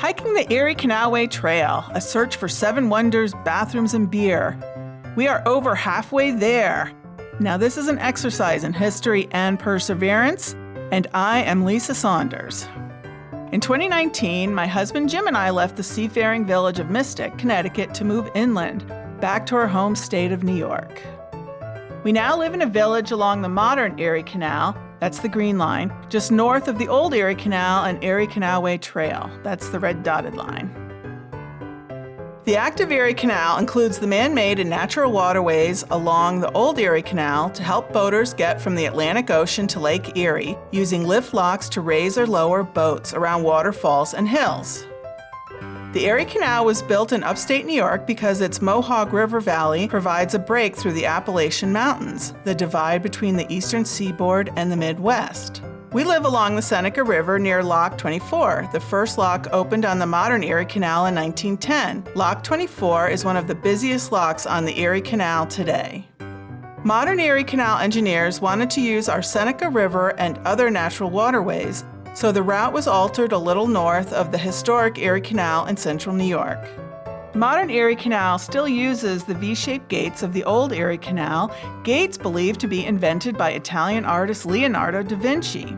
Hiking the Erie Canalway Trail, a search for 7 wonders, bathrooms, and beer. We are over halfway there. Now this is an exercise in history and perseverance, and I am Lisa Saunders. In 2019, my husband Jim and I left the seafaring village of Mystic, Connecticut to move inland, back to our home state of New York. We now live in a village along the modern Erie Canal, that's the green line, just north of the old Erie Canal and Erie Canalway Trail, that's the red dotted line. The active Erie Canal includes the man-made and natural waterways along the old Erie Canal to help boaters get from the Atlantic Ocean to Lake Erie, using lift locks to raise or lower boats around waterfalls and hills. The Erie Canal was built in upstate New York because its Mohawk River Valley provides a break through the Appalachian Mountains, the divide between the eastern seaboard and the Midwest. We live along the Seneca River near Lock 24. The first lock opened on the modern Erie Canal in 1910. Lock 24 is one of the busiest locks on the Erie Canal today. Modern Erie Canal engineers wanted to use our Seneca River and other natural waterways, so the route was altered a little north of the historic Erie Canal in central New York. Modern Erie Canal still uses the V-shaped gates of the old Erie Canal, gates believed to be invented by Italian artist Leonardo da Vinci.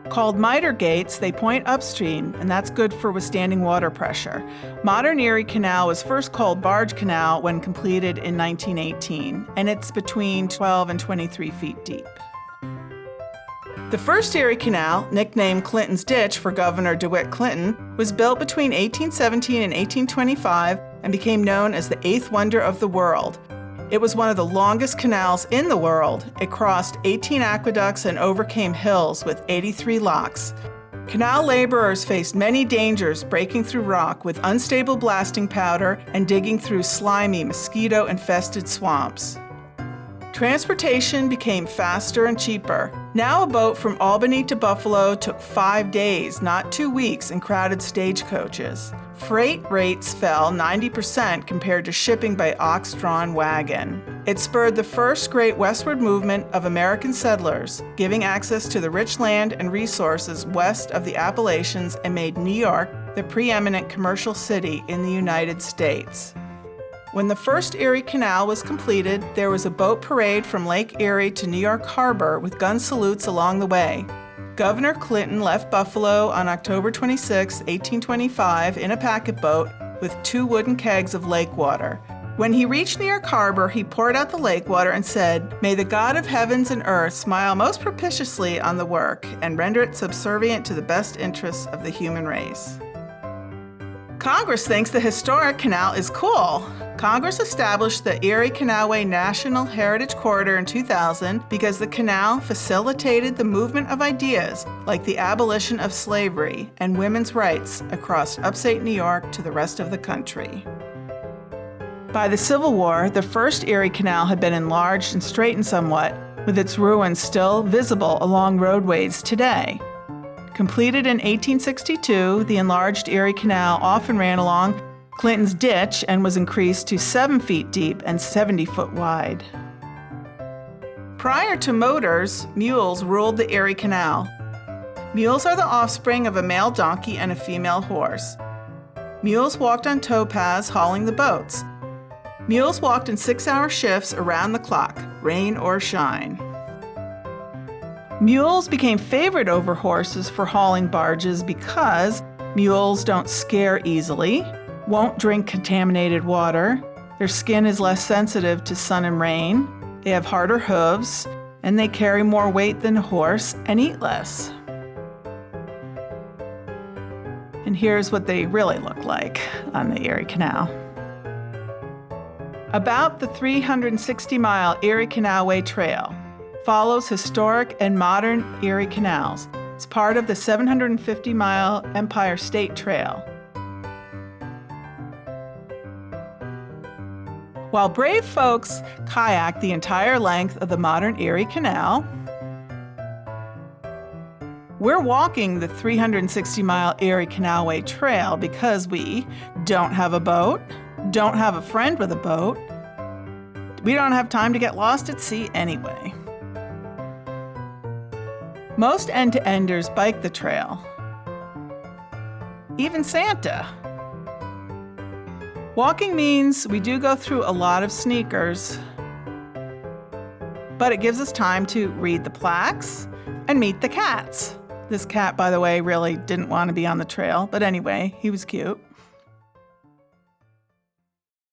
Called miter gates, they point upstream, and that's good for withstanding water pressure. Modern Erie Canal was first called Barge Canal when completed in 1918, and it's between 12 and 23 feet deep. The first Erie Canal, nicknamed Clinton's Ditch for Governor DeWitt Clinton, was built between 1817 and 1825 and became known as the 8th wonder of the world. It was one of the longest canals in the world. It crossed 18 aqueducts and overcame hills with 83 locks. Canal laborers faced many dangers breaking through rock with unstable blasting powder and digging through slimy, mosquito-infested swamps. Transportation became faster and cheaper. Now a boat from Albany to Buffalo took 5 days, not 2 weeks, in crowded stagecoaches. Freight rates fell 90% compared to shipping by ox-drawn wagon. It spurred the first great westward movement of American settlers, giving access to the rich land and resources west of the Appalachians, and made New York the preeminent commercial city in the United States. When the first Erie Canal was completed, there was a boat parade from Lake Erie to New York Harbor with gun salutes along the way. Governor Clinton left Buffalo on October 26, 1825, in a packet boat with 2 wooden kegs of lake water. When he reached New York Harbor, he poured out the lake water and said, "May the God of heavens and earth smile most propitiously on the work and render it subservient to the best interests of the human race." Congress thinks the historic canal is cool. Congress established the Erie Canalway National Heritage Corridor in 2000 because the canal facilitated the movement of ideas like the abolition of slavery and women's rights across upstate New York to the rest of the country. By the Civil War, the first Erie Canal had been enlarged and straightened somewhat, with its ruins still visible along roadways today. Completed in 1862, the enlarged Erie Canal often ran along Clinton's Ditch and was increased to 7 feet deep and 70 foot wide. Prior to motors, mules ruled the Erie Canal. Mules are the offspring of a male donkey and a female horse. Mules walked on towpaths hauling the boats. Mules walked in 6-hour shifts around the clock, rain or shine. Mules became favored over horses for hauling barges because mules don't scare easily, won't drink contaminated water, their skin is less sensitive to sun and rain, they have harder hooves, and they carry more weight than a horse and eat less. And here's what they really look like on the Erie Canal. About the 360-mile Erie Canalway Trail follows historic and modern Erie Canals. It's part of the 750-mile Empire State Trail. While brave folks kayak the entire length of the modern Erie Canal, we're walking the 360-mile Erie Canalway Trail because we don't have a boat, don't have a friend with a boat, we don't have time to get lost at sea anyway. Most end-to-enders bike the trail. even Santa. Walking means we do go through a lot of sneakers, but it gives us time to read the plaques and meet the cats. This cat, by the way, really didn't want to be on the trail, but anyway, he was cute.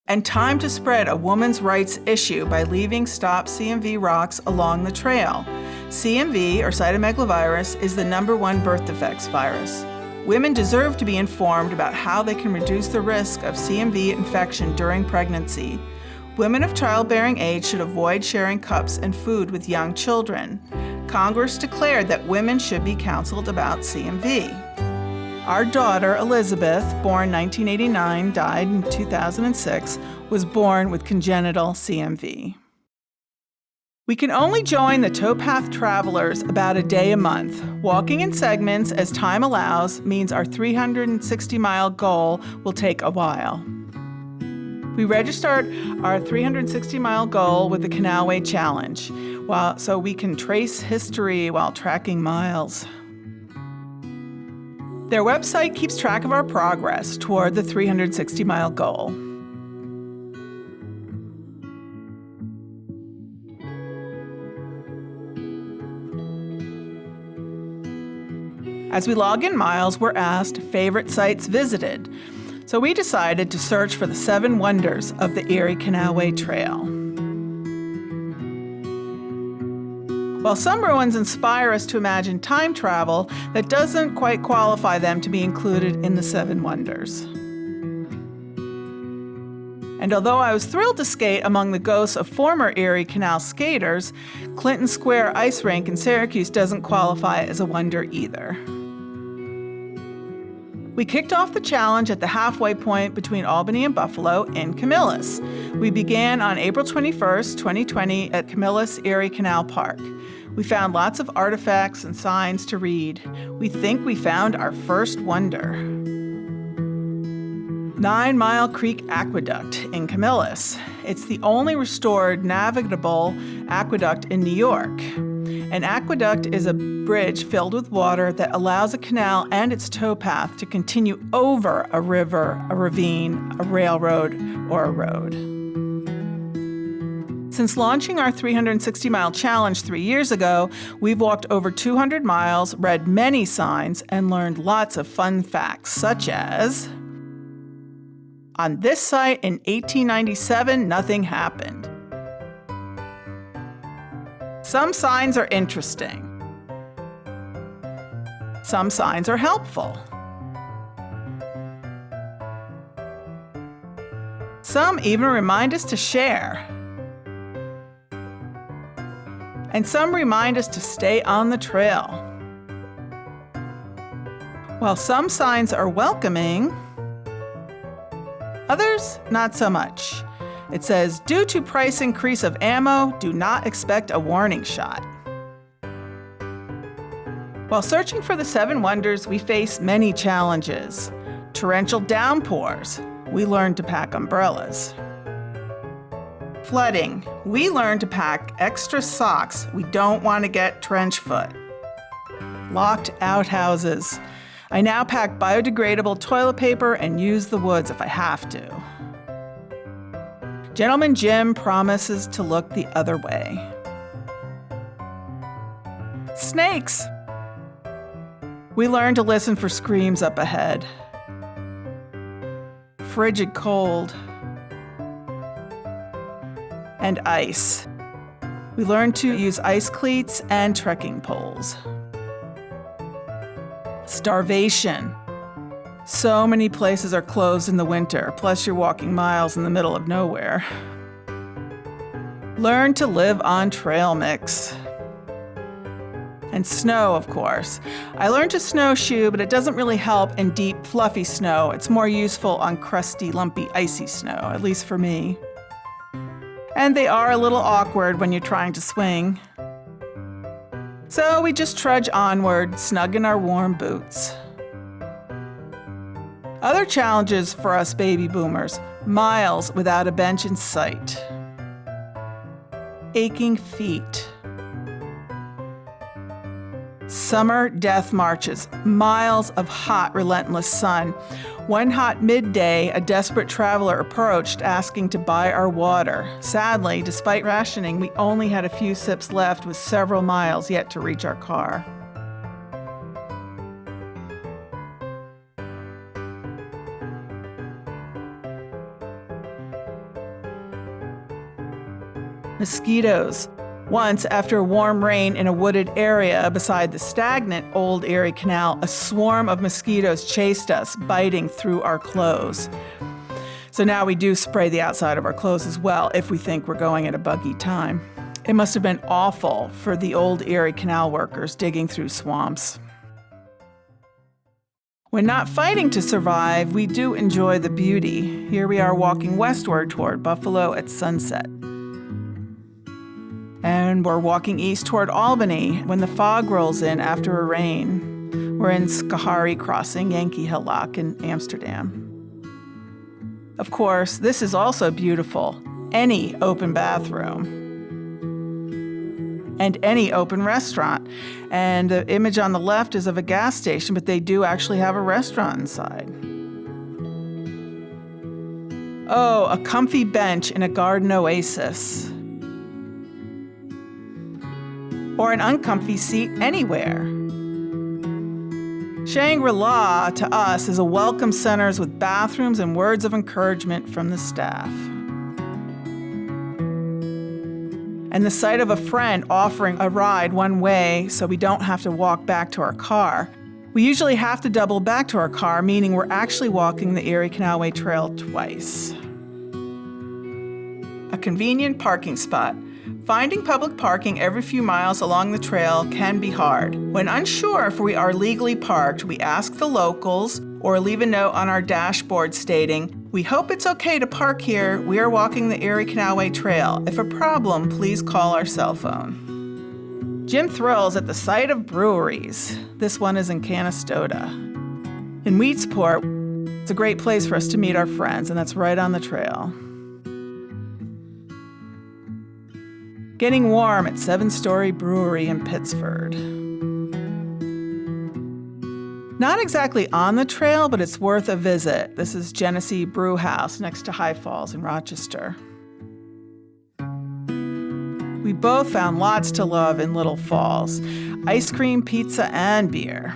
And time to spread a woman's rights issue by leaving Stop CMV rocks along the trail. CMV, or Cytomegalovirus, is the #1 birth defects virus. Women deserve to be informed about how they can reduce the risk of CMV infection during pregnancy. Women of childbearing age should avoid sharing cups and food with young children. Congress declared that women should be counseled about CMV. Our daughter, Elizabeth, born 1989, died in 2006, was born with congenital CMV. We can only join the towpath travelers about a day a month. Walking in segments as time allows means our 360-mile goal will take a while. We registered our 360-mile goal with the Canalway Challenge, so we can trace history while tracking miles. Their website keeps track of our progress toward the 360-mile goal. As we log in miles, we're asked favorite sites visited. So we decided to search for the 7 wonders of the Erie Canalway Trail. While some ruins inspire us to imagine time travel, that doesn't quite qualify them to be included in the 7 wonders. And although I was thrilled to skate among the ghosts of former Erie Canal skaters, Clinton Square Ice Rink in Syracuse doesn't qualify as a wonder either. We kicked off the challenge at the halfway point between Albany and Buffalo in Camillus. We began on April 21st, 2020 at Camillus Erie Canal Park. We found lots of artifacts and signs to read. We think we found our first wonder. 9 Mile Creek Aqueduct in Camillus. It's the only restored navigable aqueduct in New York. An aqueduct is a bridge filled with water that allows a canal and its towpath to continue over a river, a ravine, a railroad, or a road. Since launching our 360-mile challenge 3 years ago, we've walked over 200 miles, read many signs, and learned lots of fun facts, such as, on this site in 1897, nothing happened. Some signs are interesting. Some signs are helpful. Some even remind us to share. And some remind us to stay on the trail. While some signs are welcoming, others not so much. It says, due to price increase of ammo, do not expect a warning shot. While searching for the 7 wonders, we face many challenges. Torrential downpours, we learned to pack umbrellas. Flooding, we learned to pack extra socks. We don't want to get trench foot. Locked outhouses, I now pack biodegradable toilet paper and use the woods if I have to. Gentleman Jim promises to look the other way. Snakes. We learn to listen for screams up ahead. Frigid cold. And ice. We learn to use ice cleats and trekking poles. Starvation. So many places are closed in the winter, plus you're walking miles in the middle of nowhere. Learn to live on trail mix. And snow, of course. I learned to snowshoe, but it doesn't really help in deep, fluffy snow. It's more useful on crusty, lumpy, icy snow, at least for me. And they are a little awkward when you're trying to swing. So we just trudge onward, snug in our warm boots. Other challenges for us baby boomers: miles without a bench in sight. Aching feet. Summer death marches, miles of hot, relentless sun. One hot midday, a desperate traveler approached asking to buy our water. Sadly, despite rationing, we only had a few sips left with several miles yet to reach our car. Mosquitoes. Once, after a warm rain in a wooded area beside the stagnant Old Erie Canal, a swarm of mosquitoes chased us, biting through our clothes. So now we do spray the outside of our clothes as well if we think we're going at a buggy time. It must have been awful for the Old Erie Canal workers digging through swamps. When not fighting to survive, we do enjoy the beauty. Here we are walking westward toward Buffalo at sunset. And we're walking east toward Albany when the fog rolls in after a rain. We're in Schoharie Crossing, Yankee Hillock in Amsterdam. Of course, this is also beautiful. Any open bathroom. And any open restaurant. And the image on the left is of a gas station, but they do actually have a restaurant inside. Oh, a comfy bench in a garden oasis. Or an uncomfy seat anywhere. Shangri-La, to us, is a welcome center with bathrooms and words of encouragement from the staff. And the sight of a friend offering a ride one way so we don't have to walk back to our car. We usually have to double back to our car, meaning we're actually walking the Erie Canalway Trail twice. A convenient parking spot. Finding public parking every few miles along the trail can be hard. When unsure if we are legally parked, we ask the locals or leave a note on our dashboard stating, "We hope it's okay to park here. We are walking the Erie Canalway Trail. If a problem, please call our cell phone." Jim thrills at the sight of breweries. This one is in Canastota. In Wheatsport, it's a great place for us to meet our friends, and that's right on the trail. Getting warm at 7-Story Brewery in Pittsford. Not exactly on the trail, but it's worth a visit. This is Genesee Brew House next to High Falls in Rochester. We both found lots to love in Little Falls. Ice cream, pizza, and beer.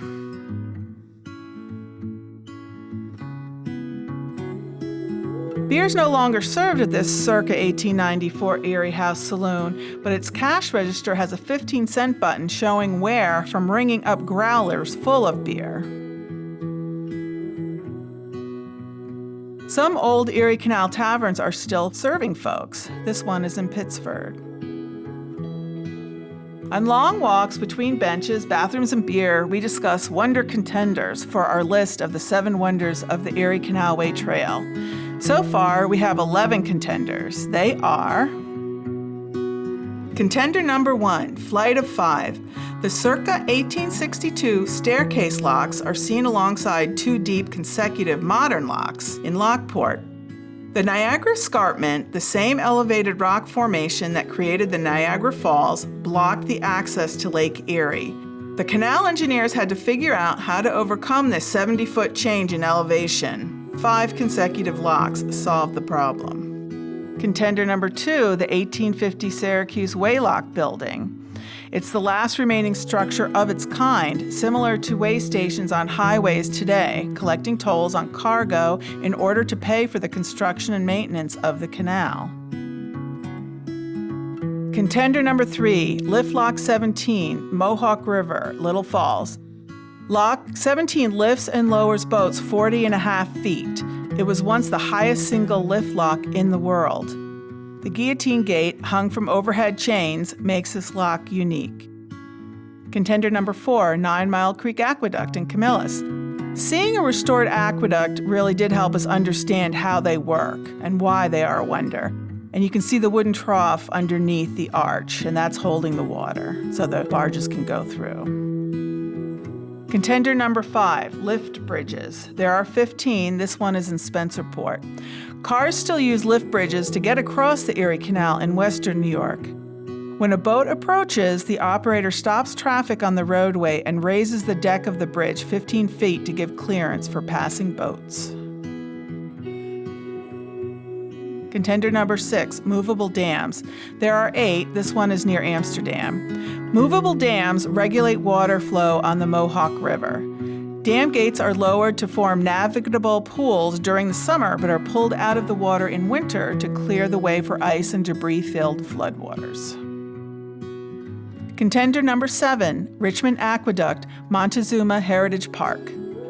Beer is no longer served at this circa 1894 Erie House Saloon, but its cash register has a 15-cent button showing where from ringing up growlers full of beer. Some old Erie Canal taverns are still serving folks. This one is in Pittsford. On long walks between benches, bathrooms, and beer, we discuss Wonder Contenders for our list of the 7 wonders of the Erie Canalway Trail. So far, we have 11 contenders. They are Contender number 1, Flight of 5. The circa 1862 staircase locks are seen alongside 2 deep consecutive modern locks in Lockport. The Niagara Escarpment, the same elevated rock formation that created the Niagara Falls, blocked the access to Lake Erie. The canal engineers had to figure out how to overcome this 70-foot change in elevation. 5 consecutive locks solved the problem. Contender number 2, the 1850 Syracuse Waylock Building. It's the last remaining structure of its kind, similar to way stations on highways today, collecting tolls on cargo in order to pay for the construction and maintenance of the canal. Contender number 3, Lift Lock 17, Mohawk River, Little Falls. Lock 17 lifts and lowers boats 40.5 feet. It was once the highest single lift lock in the world. The guillotine gate, hung from overhead chains, makes this lock unique. Contender number 4, 9 Mile Creek Aqueduct in Camillus. Seeing a restored aqueduct really did help us understand how they work and why they are a wonder. And you can see the wooden trough underneath the arch, and that's holding the water so the barges can go through. Contender number 5, lift bridges. There are 15. This one is in Spencerport. Cars still use lift bridges to get across the Erie Canal in western New York. When a boat approaches, the operator stops traffic on the roadway and raises the deck of the bridge 15 feet to give clearance for passing boats. Contender number 6, movable dams. There are 8. This one is near Amsterdam. Movable dams regulate water flow on the Mohawk River. Dam gates are lowered to form navigable pools during the summer, but are pulled out of the water in winter to clear the way for ice and debris-filled floodwaters. Contender number 7, Richmond Aqueduct, Montezuma Heritage Park.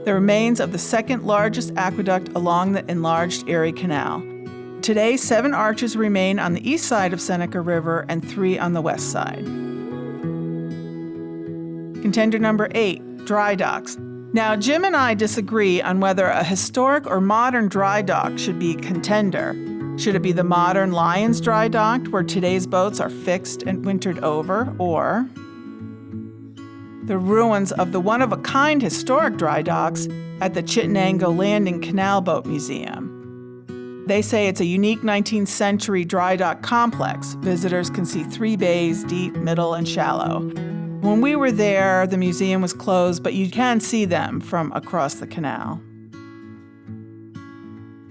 The remains of the second largest aqueduct along the enlarged Erie Canal. Today, 7 arches remain on the east side of Seneca River and 3 on the west side. Contender number 8, dry docks. Now, Jim and I disagree on whether a historic or modern dry dock should be a contender. Should it be the modern Lyons dry dock, where today's boats are fixed and wintered over, or the ruins of the one-of-a-kind historic dry docks at the Chittenango Landing Canal Boat Museum? They say it's a unique 19th century dry dock complex. Visitors can see 3 bays, deep, middle, and shallow. When we were there, the museum was closed, but you can see them from across the canal.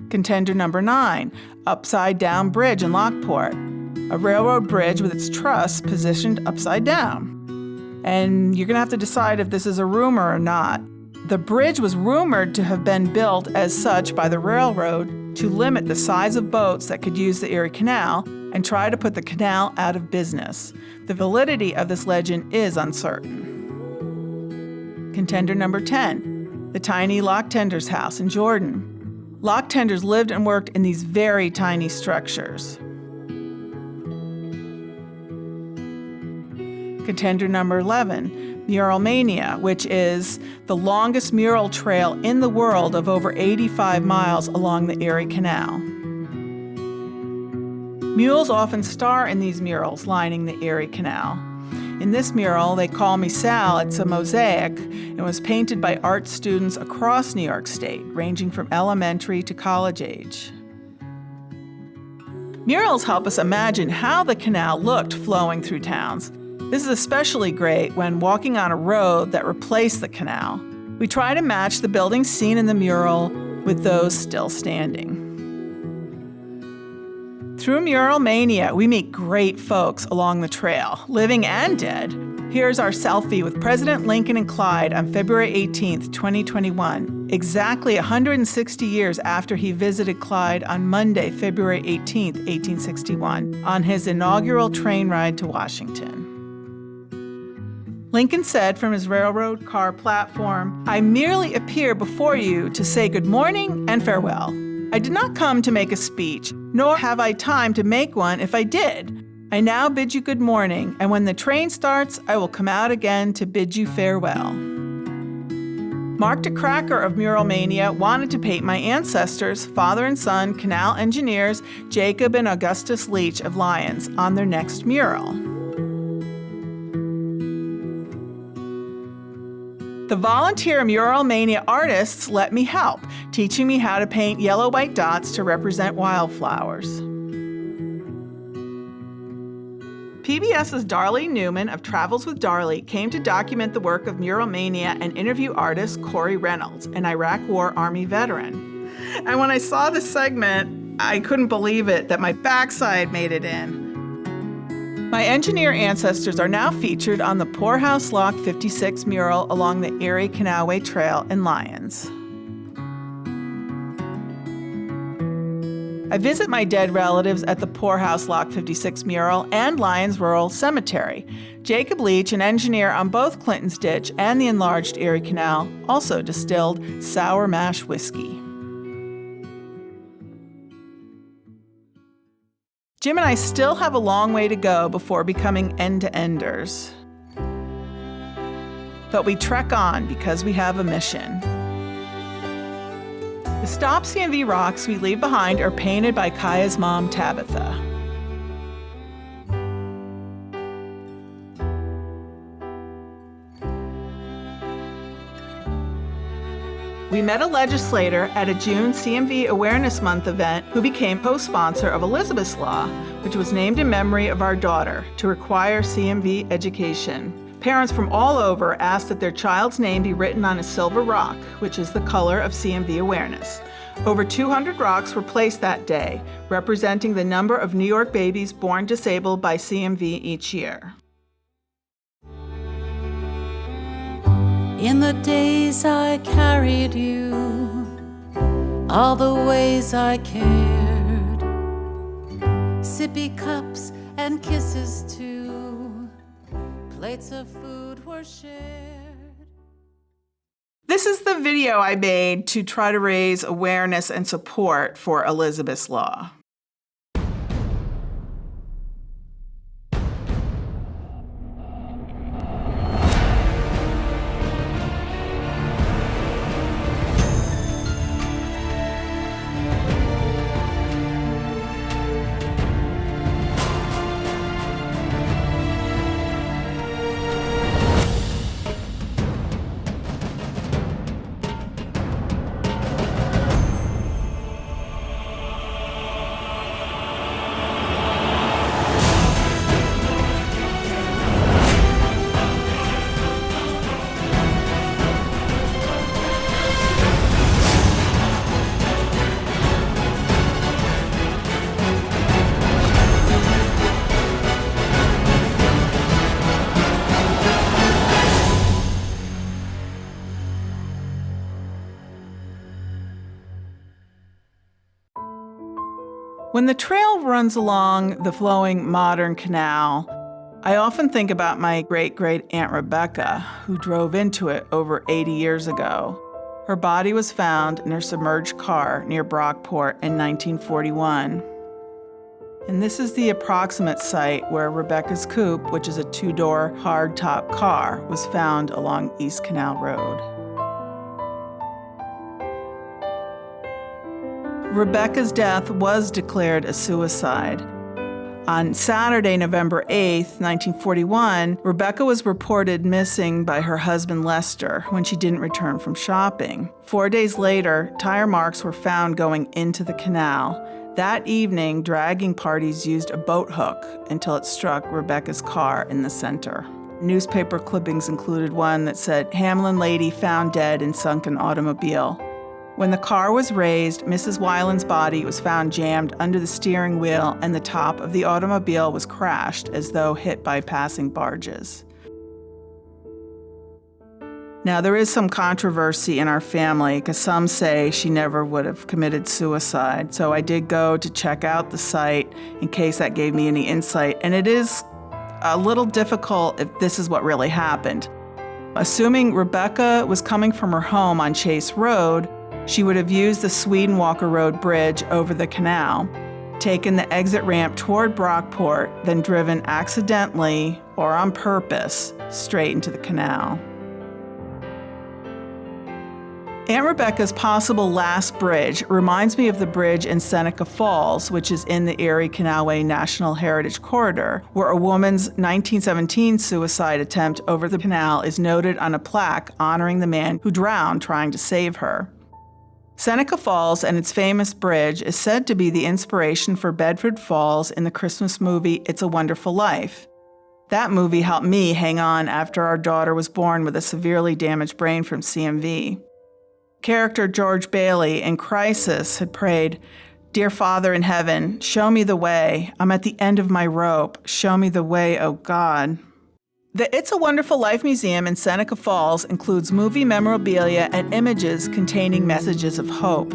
Contender number 9, Upside Down Bridge in Lockport, a railroad bridge with its truss positioned upside down. And you're going to have to decide if this is a rumor or not. The bridge was rumored to have been built as such by the railroad to limit the size of boats that could use the Erie Canal and try to put the canal out of business. The validity of this legend is uncertain. Contender number 10, the tiny lock tender's house in Jordan. Lock tenders lived and worked in these very tiny structures. Contender number 11, Mural Mania, which is the longest mural trail in the world of over 85 miles along the Erie Canal. Mules often star in these murals lining the Erie Canal. In this mural, They Call Me Sal, it's a mosaic and was painted by art students across New York State, ranging from elementary to college age. Murals help us imagine how the canal looked flowing through towns. This is especially great when walking on a road that replaced the canal. We try to match the buildings seen in the mural with those still standing. Through Mural Mania, we meet great folks along the trail, living and dead. Here's our selfie with President Lincoln and Clyde on February 18th, 2021, exactly 160 years after he visited Clyde on Monday, February 18th, 1861, on his inaugural train ride to Washington. Lincoln said from his railroad car platform, "I merely appear before you to say good morning and farewell. I did not come to make a speech, nor have I time to make one if I did. I now bid you good morning, and when the train starts, I will come out again to bid you farewell." Mark DeCracker of Mural Mania wanted to paint my ancestors, father and son, canal engineers Jacob and Augustus Leach of Lyons, on their next mural. The volunteer Mural Mania artists let me help, teaching me how to paint yellow-white dots to represent wildflowers. PBS's Darlene Newman of Travels with Darlie came to document the work of Mural Mania and interview artist Corey Reynolds, an Iraq War Army veteran. And when I saw this segment, I couldn't believe it that my backside made it in. My engineer ancestors are now featured on the Poorhouse Lock 56 mural along the Erie Canalway Trail in Lyons. I visit my dead relatives at the Poorhouse Lock 56 mural and Lyons Rural Cemetery. Jacob Leach, an engineer on both Clinton's Ditch and the enlarged Erie Canal, also distilled sour mash whiskey. Jim and I still have a long way to go before becoming end-to-enders. But we trek on because we have a mission. The Stop CMV rocks we leave behind are painted by Kaya's mom, Tabitha. We met a legislator at a June CMV Awareness Month event who became co-sponsor of Elizabeth's Law, which was named in memory of our daughter to require CMV education. Parents from all over asked that their child's name be written on a silver rock, which is the color of CMV awareness. Over 200 rocks were placed that day, representing the number of New York babies born disabled by CMV each year. In the days I carried you, all the ways I cared, sippy cups and kisses too, plates of food were shared. This is the video I made to try to raise awareness and support for Elizabeth's Law. When the trail runs along the flowing modern canal, I often think about my great-great-aunt Rebecca, who drove into it over 80 years ago. Her body was found in her submerged car near Brockport in 1941. And this is the approximate site where Rebecca's coupe, which is a two-door hardtop car, was found along East Canal Road. Rebecca's death was declared a suicide. On Saturday, November 8th, 1941, Rebecca was reported missing by her husband Lester when she didn't return from shopping. 4 days later, tire marks were found going into the canal. That evening, dragging parties used a boat hook until it struck Rebecca's car in the center. Newspaper clippings included one that said, "Hamlin lady found dead in sunken automobile." When the car was raised, Mrs. Weiland's body was found jammed under the steering wheel and the top of the automobile was crashed as though hit by passing barges. Now, there is some controversy in our family because some say she never would have committed suicide. So I did go to check out the site in case that gave me any insight. And it is a little difficult if this is what really happened. Assuming Rebecca was coming from her home on Chase Road, she would have used the Sweden Walker Road bridge over the canal, taken the exit ramp toward Brockport, then driven accidentally or on purpose straight into the canal. Aunt Rebecca's possible last bridge reminds me of the bridge in Seneca Falls, which is in the Erie Canalway National Heritage Corridor, where a woman's 1917 suicide attempt over the canal is noted on a plaque honoring the man who drowned trying to save her. Seneca Falls and its famous bridge is said to be the inspiration for Bedford Falls in the Christmas movie It's a Wonderful Life. That movie helped me hang on after our daughter was born with a severely damaged brain from CMV. Character George Bailey in Crisis had prayed, "Dear Father in heaven, show me the way. I'm at the end of my rope. Show me the way, oh God." The It's a Wonderful Life Museum in Seneca Falls includes movie memorabilia and images containing messages of hope.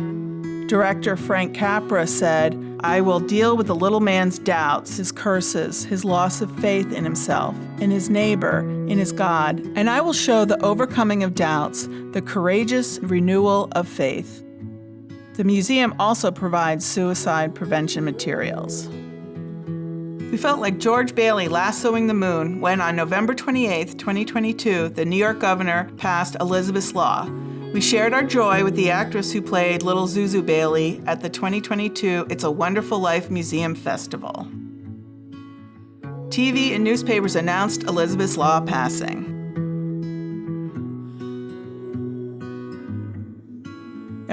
Director Frank Capra said, "I will deal with the little man's doubts, his curses, his loss of faith in himself, in his neighbor, in his God, and I will show the overcoming of doubts, the courageous renewal of faith." The museum also provides suicide prevention materials. We felt like George Bailey lassoing the moon when on November 28, 2022, the New York governor passed Elizabeth's Law. We shared our joy with the actress who played Little Zuzu Bailey at the 2022 It's a Wonderful Life Museum Festival. TV and newspapers announced Elizabeth's Law passing.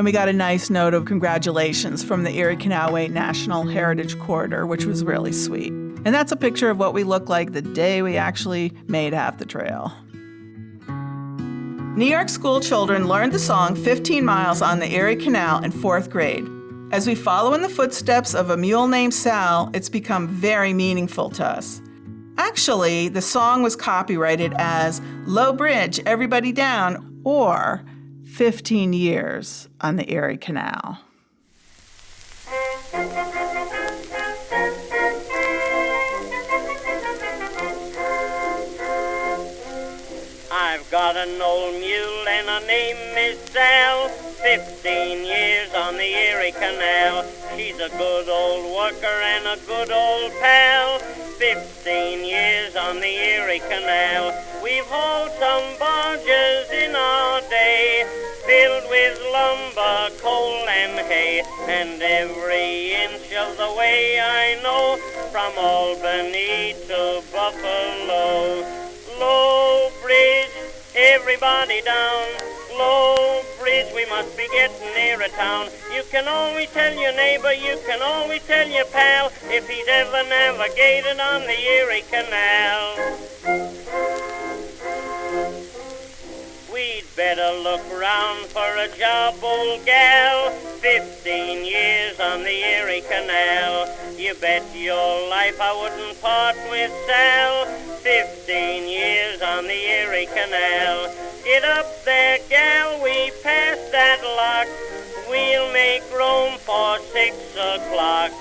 And we got a nice note of congratulations from the Erie Canalway National Heritage Corridor, which was really sweet. And that's a picture of what we looked like the day we actually made half the trail. New York school children learned the song 15 Miles on the Erie Canal in 4th grade. As we follow in the footsteps of a mule named Sal, it's become very meaningful to us. Actually, the song was copyrighted as Low Bridge, Everybody Down, or 15 Years on the Erie Canal. I've got an old mule and her name is Sal, 15 years on the Erie Canal. She's a good old worker and a good old pal, 15 years on the Erie Canal. We've hauled some barges in our day, filled with lumber, coal and hay, and every inch of the way I know, from Albany to Buffalo. Low Bridge, everybody down. Low Bridge, we must be getting near a town. You can always tell your neighbor, you can always tell your pal, if he's ever navigated on the Erie Canal. We'd better look round for a job, old gal, 15 years on the Erie Canal. You bet your life I wouldn't part with Sal, 15 years on the Erie Canal. Get up there, gal, we passed that lock. We'll make room for 6 o'clock.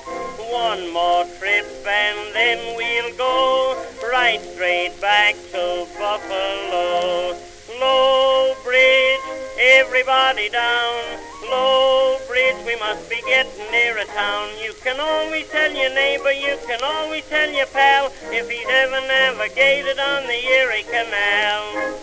One more trip and then we'll go right straight back to Buffalo. Low Bridge, everybody down. Low Bridge, we must be getting near a town. You can always tell your neighbor, you can always tell your pal, if he's ever navigated on the Erie Canal.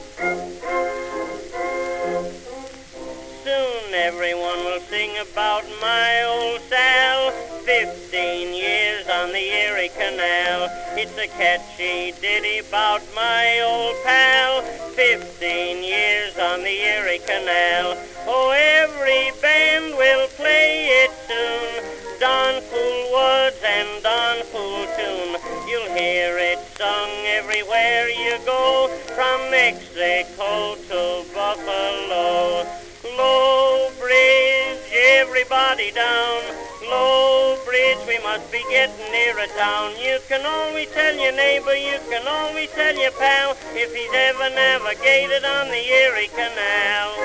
Soon everyone will sing about my old Sal, 15 years on the Erie Canal. It's a catchy ditty about my old pal, 15 years on the Erie Canal. Oh, every band will play it soon, Donpool Woods and Donpool Tune. You'll hear it sung everywhere you go, from Mexico to Buffalo. Low Bridge, everybody down. Low Bridge, we must be getting near a town. You can always tell your neighbor, you can always tell your pal, if he's ever navigated on the Erie Canal.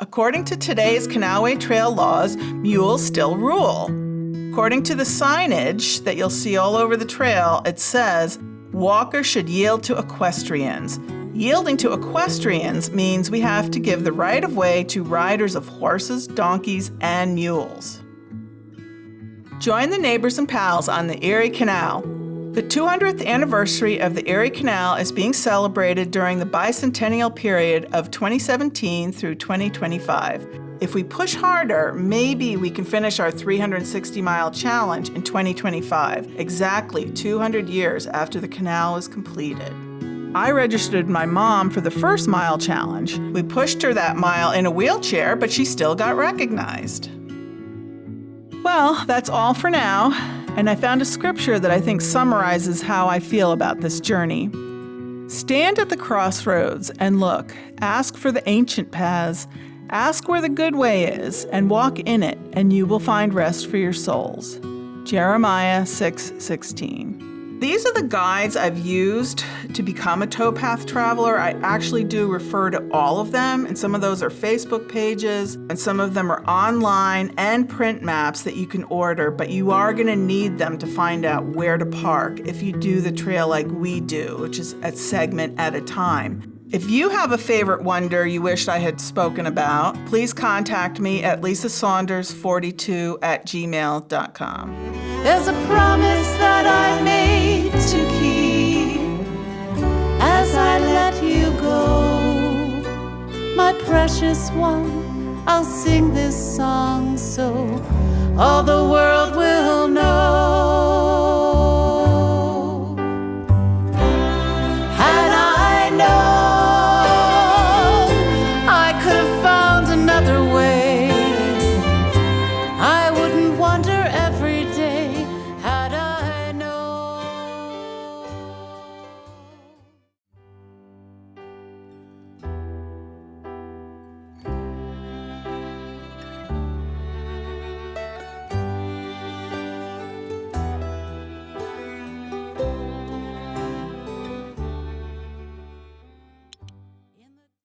According to today's Canalway Trail laws, mules still rule. According to the signage that you'll see all over the trail, it says, walkers should yield to equestrians. Yielding to equestrians means we have to give the right-of-way to riders of horses, donkeys, and mules. Join the neighbors and pals on the Erie Canal. The 200th anniversary of the Erie Canal is being celebrated during the bicentennial period of 2017 through 2025. If we push harder, maybe we can finish our 360-mile challenge in 2025, exactly 200 years after the canal was completed. I registered my mom for the first mile challenge. We pushed her that mile in a wheelchair, but she still got recognized. Well, that's all for now, and I found a scripture that I think summarizes how I feel about this journey. Stand at the crossroads and look, ask for the ancient paths, ask where the good way is, and walk in it, and you will find rest for your souls. Jeremiah 6:16. These are the guides I've used to become a towpath traveler. I actually do refer to all of them, and some of those are Facebook pages, and some of them are online and print maps that you can order, but you are going to need them to find out where to park if you do the trail like we do, which is a segment at a time. If you have a favorite wonder you wished I had spoken about, please contact me at lisasaunders42@gmail.com. There's a promise that I made to keep as I let you go. My precious one, I'll sing this song so all the world will know.